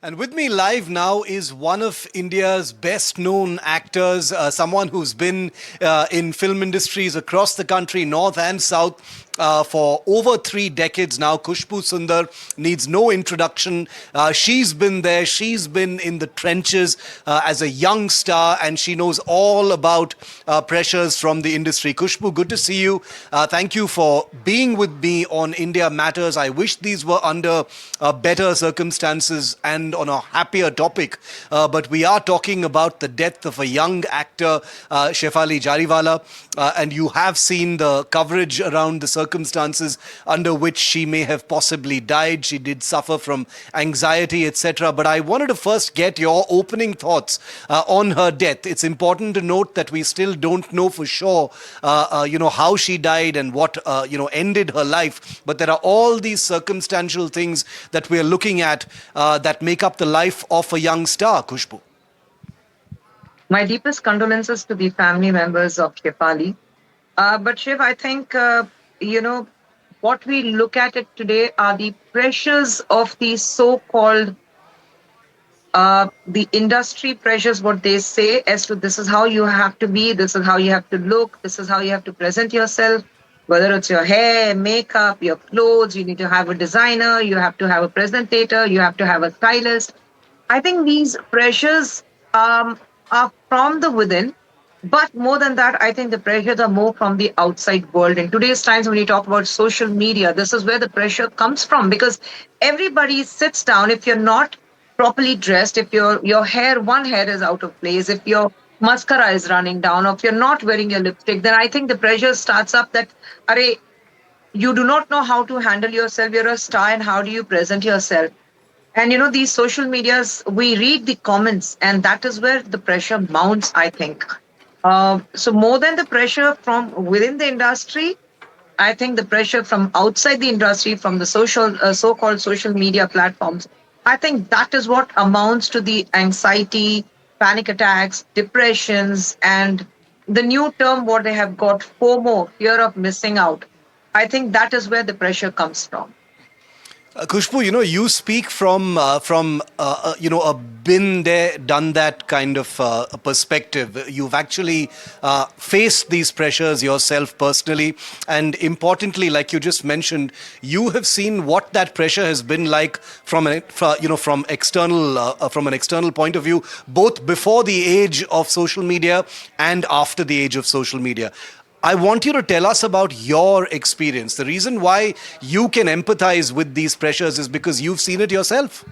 And with me live now is one of India's best known actors, someone who's been in film industries across the country, north and south, for over 3 decades now. Khushbu Sundar needs no introduction. She's been there, she's been in the trenches as a young star, and she knows all about pressures from the industry. Khushbu, good to see you. Thank you for being with me on India Matters. I wish these were under better circumstances and on a happier topic. But we are talking about the death of a young actor, Shefali Jariwala, and you have seen the coverage around the circumstances under which she may have possibly died. She did suffer from anxiety, etc. But I wanted to first get your opening thoughts on her death. It's important to note that we still don't know for sure, how she died and what, ended her life. But there are all these circumstantial things that we're looking at that make up the life of a young star, Khushbu. My deepest condolences to the family members of Shefali. But Shiv, I think, what we look at it today are the pressures of the so-called, the industry pressures, what they say as to this is how you have to be, this is how you have to look, this is how you have to present yourself, whether it's your hair, makeup, your clothes, you need to have a designer, you have to have a presentator, you have to have a stylist. I think these pressures are from the within, but more than that, I think the pressures are more from the outside world. In today's times, when you talk about social media, this is where the pressure comes from because everybody sits down. If you're not properly dressed, if your hair, one hair is out of place, if your mascara is running down, or if you're not wearing your lipstick, then I think the pressure starts up that, are you do not know how to handle yourself. You're a star, and how do you present yourself? And these social medias, we read the comments, and that is where the pressure mounts, I think. So, more than the pressure from within the industry, I think the pressure from outside the industry, from the so-called social media platforms, I think that is what amounts to the anxiety, panic attacks, depressions, and the new term what they have got, FOMO, fear of missing out. I think that is where the pressure comes from. Khushbu, you speak from a been there, done that kind of a perspective. You've actually faced these pressures yourself personally, and importantly, like you just mentioned, you have seen what that pressure has been like from an external point of view, both before the age of social media and after the age of social media. I want you to tell us about your experience. The reason why you can empathize with these pressures is because you've seen it yourself.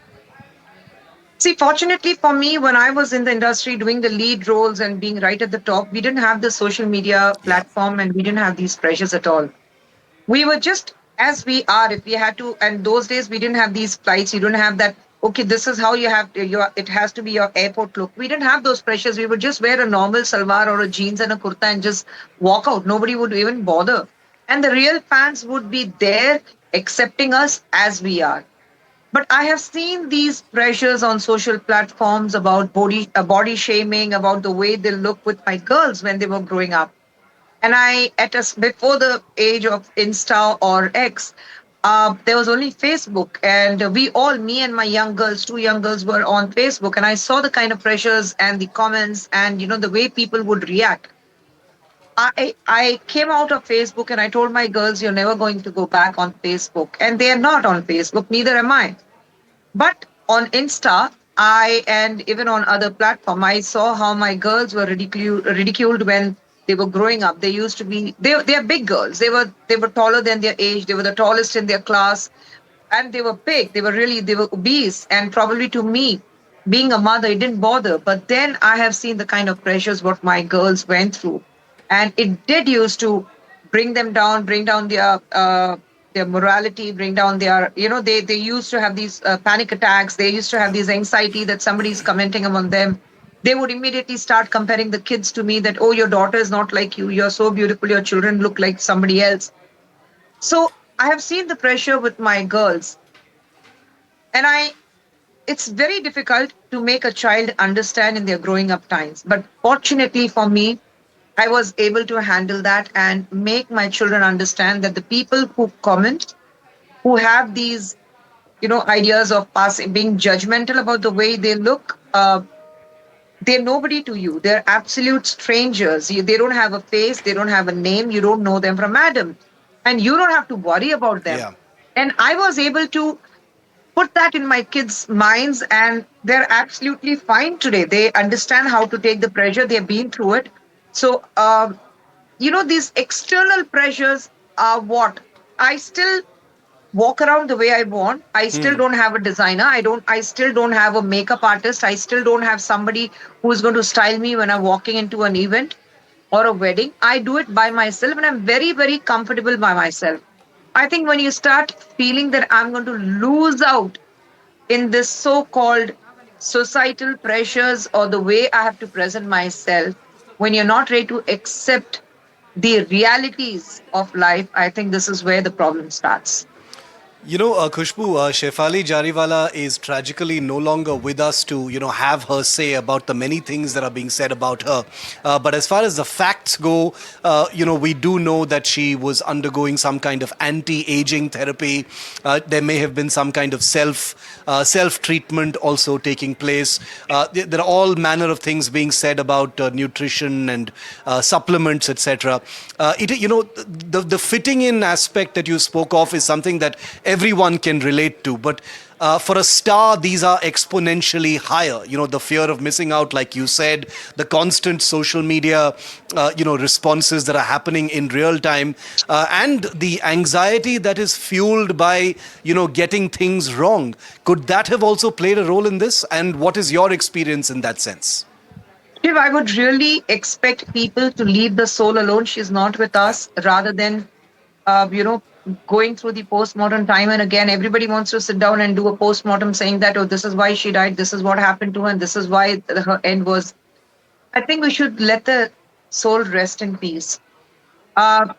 See, fortunately for me, when I was in the industry doing the lead roles and being right at the top, we didn't have the social media Yeah. platform and we didn't have these pressures at all. We were just as we are. If we had to, and those days we didn't have these flights. You don't have that. Okay, this is how you have to, it has to be your airport look. We didn't have those pressures. We would just wear a normal salwar or a jeans and a kurta and just walk out. Nobody would even bother. And the real fans would be there accepting us as we are. But I have seen these pressures on social platforms about body shaming, about the way they look with my girls when they were growing up. And before the age of Insta or X, there was only Facebook, and we all, me and my young girls, two young girls, were on Facebook, and I saw the kind of pressures and the comments, and the way people would react. I came out of Facebook and I told my girls, you're never going to go back on Facebook, and they are not on Facebook. Neither am I. But on Insta, and even on other platform, I saw how my girls were ridiculed when they were growing up. They used to be they are big girls. They were taller than their age. They were the tallest in their class, and they were big. They were obese. And probably to me, being a mother, it didn't bother. But then I have seen the kind of pressures what my girls went through, and it did used to bring down their morality, bring down they used to have these panic attacks. They used to have these anxiety that somebody is commenting on them. They would immediately start comparing the kids to me that, oh, your daughter is not like you. You're so beautiful. Your children look like somebody else. So I have seen the pressure with my girls, and it's very difficult to make a child understand in their growing up times. But fortunately for me, I was able to handle that and make my children understand that the people who comment, who have these ideas of passing, being judgmental about the way they look. They're nobody to you. They're absolute strangers. They don't have a face. They don't have a name. You don't know them from Adam. And you don't have to worry about them. Yeah. And I was able to put that in my kids' minds, and they're absolutely fine today. They understand how to take the pressure. They've been through it. So, these external pressures are what I still walk around the way I want. I still don't have a designer. I still don't have a makeup artist. I still don't have somebody who's going to style me when I'm walking into an event or a wedding. I do it by myself and I'm very, very comfortable by myself. I think when you start feeling that I'm going to lose out in this so called societal pressures or the way I have to present myself, when you're not ready to accept the realities of life, I think this is where the problem starts. Khushbu, Shefali Jariwala is tragically no longer with us to, have her say about the many things that are being said about her. But as far as the facts go, we do know that she was undergoing some kind of anti-aging therapy. There may have been some kind of self-treatment also taking place. There are all manner of things being said about nutrition and supplements, etc. The fitting in aspect that you spoke of is something that everyone can relate to. But for a star, these are exponentially higher. The fear of missing out, like you said, the constant social media, responses that are happening in real time, and the anxiety that is fueled by, getting things wrong. Could that have also played a role in this? And what is your experience in that sense? If I would really expect people to leave the soul alone, she's not with Yeah. us, rather than, uh, you know, going through the postmortem time and again. Everybody wants to sit down and do a postmortem saying that, oh, this is why she died, this is what happened to her, and this is why her end was. I think we should let the soul rest in peace. Uh,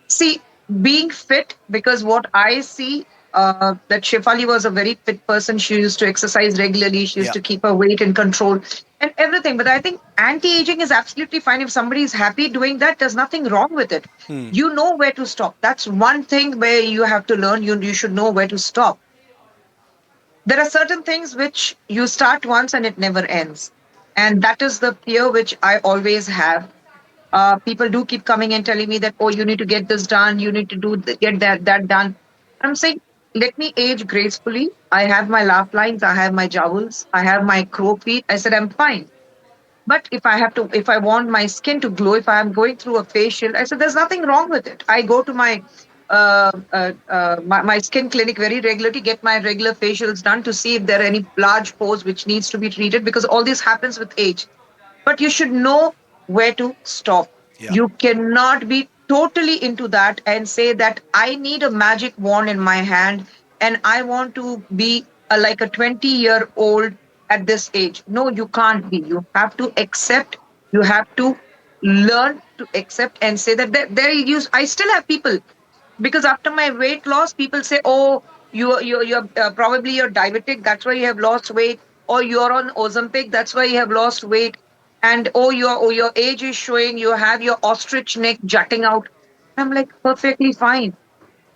See, being fit, because what I see, that Shefali was a very fit person. She used to exercise regularly. She used Yeah. to keep her weight in control and everything. But I think anti-aging is absolutely fine. If somebody is happy doing that, there's nothing wrong with it. You know where to stop. That's one thing where you have to learn. You should know where to stop. There are certain things which you start once and it never ends. And that is the fear which I always have. People do keep coming and telling me that, oh, you need to get this done, you need to get that done. I'm saying, let me age gracefully. I have my laugh lines, I have my jowls, I have my crow feet. I said I'm fine. But if I want my skin to glow, if I'm going through a facial, I said there's nothing wrong with it. I go to my skin clinic very regularly, get my regular facials done to see if there are any large pores which needs to be treated, because all this happens with age. But you should know where to stop. Yeah. You cannot be totally into that and say that I need a magic wand in my hand and I want to be like a 20-year-old at this age. No, you can't be. You have to accept, you have to learn to accept and say that there you. I still have people, because after my weight loss, people say, oh, you're probably you're diabetic, that's why you have lost weight, or you're on Ozempic, that's why you have lost weight, and your age is showing, you have your ostrich neck jutting out. I'm like, perfectly fine.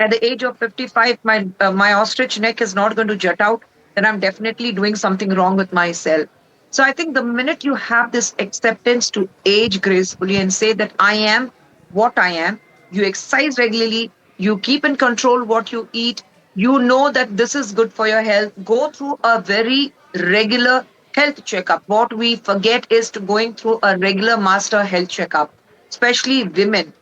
At the age of 55, my ostrich neck is not going to jut out, then I'm definitely doing something wrong with myself. So I think the minute you have this acceptance to age gracefully and say that I am what I am, you exercise regularly, you keep in control what you eat, you know that this is good for your health, go through a very regular health checkup. What we forget is to going through a regular master health checkup, especially women.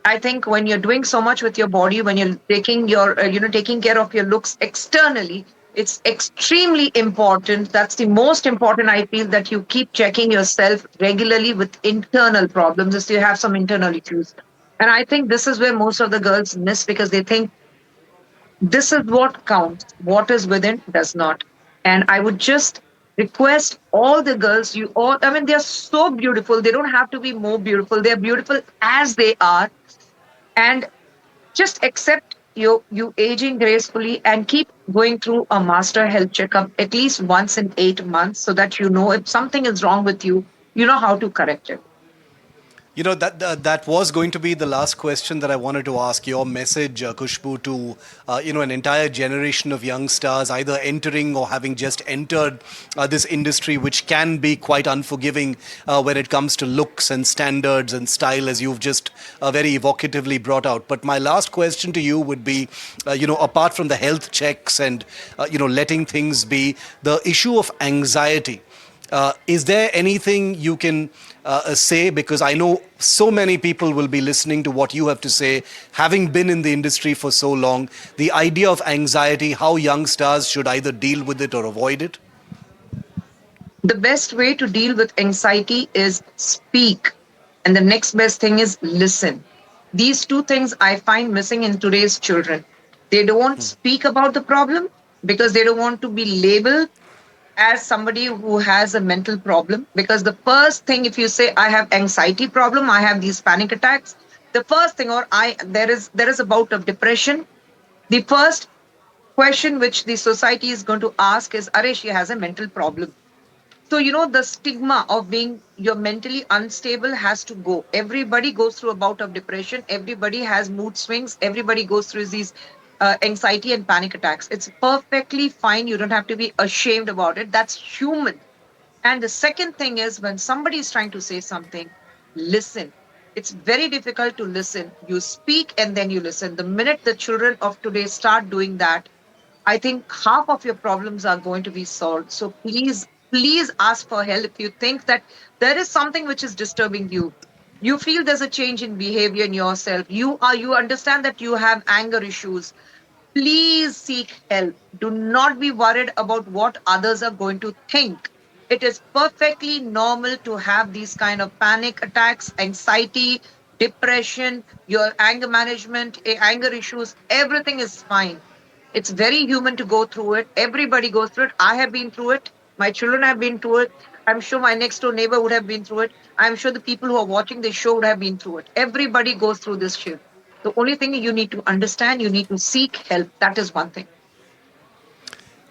I think when you're doing so much with your body, when you're taking taking care of your looks externally, it's extremely important. That's the most important. I feel that you keep checking yourself regularly with internal problems if you have some internal issues. And I think this is where most of the girls miss, because they think this is what counts. What is within does not. And I would just request all the girls, you all, I mean, they're so beautiful. They don't have to be more beautiful. They're beautiful as they are, and just accept you aging gracefully and keep going through a master health checkup at least once in 8 months, so that you know if something is wrong with you, you know how to correct it. That was going to be the last question that I wanted to ask. Your message, Khushbu, to an entire generation of young stars, either entering or having just entered this industry, which can be quite unforgiving when it comes to looks and standards and style, as you've just very evocatively brought out. But my last question to you would be, apart from the health checks and letting things be, the issue of anxiety. Is there anything you can say? Because I know so many people will be listening to what you have to say, having been in the industry for so long. The idea of anxiety, how young stars should either deal with it or avoid it. The best way to deal with anxiety is speak. And the next best thing is listen. These two things I find missing in today's children. They don't speak about the problem because they don't want to be labeled as somebody who has a mental problem. Because the first thing, if you say I have anxiety problem, I have these panic attacks, the first thing, or I there is a bout of depression, the first question which the society is going to ask is, are she has a mental problem. So, the stigma of being you're mentally unstable has to go. Everybody goes through a bout of depression. Everybody has mood swings. Everybody goes through these anxiety and panic attacks. It's perfectly fine. You don't have to be ashamed about it. That's human. And the second thing is when somebody is trying to say something, listen. It's very difficult to listen. You speak and then you listen. The minute the children of today start doing that, I think half of your problems are going to be solved. So please, please ask for help if you think that there is something which is disturbing you. You feel there's a change in behavior in yourself. You understand that you have anger issues. Please seek help. Do not be worried about what others are going to think. It is perfectly normal to have these kind of panic attacks, anxiety, depression, your anger management, anger issues. Everything is fine. It's very human to go through it. Everybody goes through it. I have been through it. My children have been through it. I'm sure my next door neighbor would have been through it. I'm sure the people who are watching this show would have been through it. Everybody goes through this shit. The only thing you need to understand, you need to seek help. That is one thing.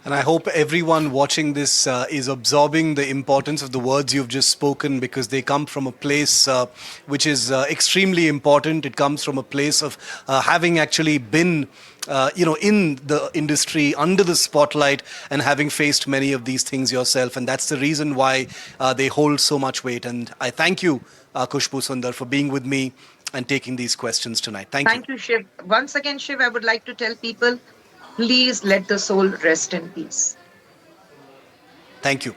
And I hope everyone watching this is absorbing the importance of the words you've just spoken, because they come from a place which is extremely important. It comes from a place of having actually been, in the industry, under the spotlight, and having faced many of these things yourself. And that's the reason why they hold so much weight. And I thank you, Khushbu Sundar, for being with me and taking these questions tonight. Thank you. Thank you, Shiv. Once again, Shiv, I would like to tell people, please let the soul rest in peace. Thank you.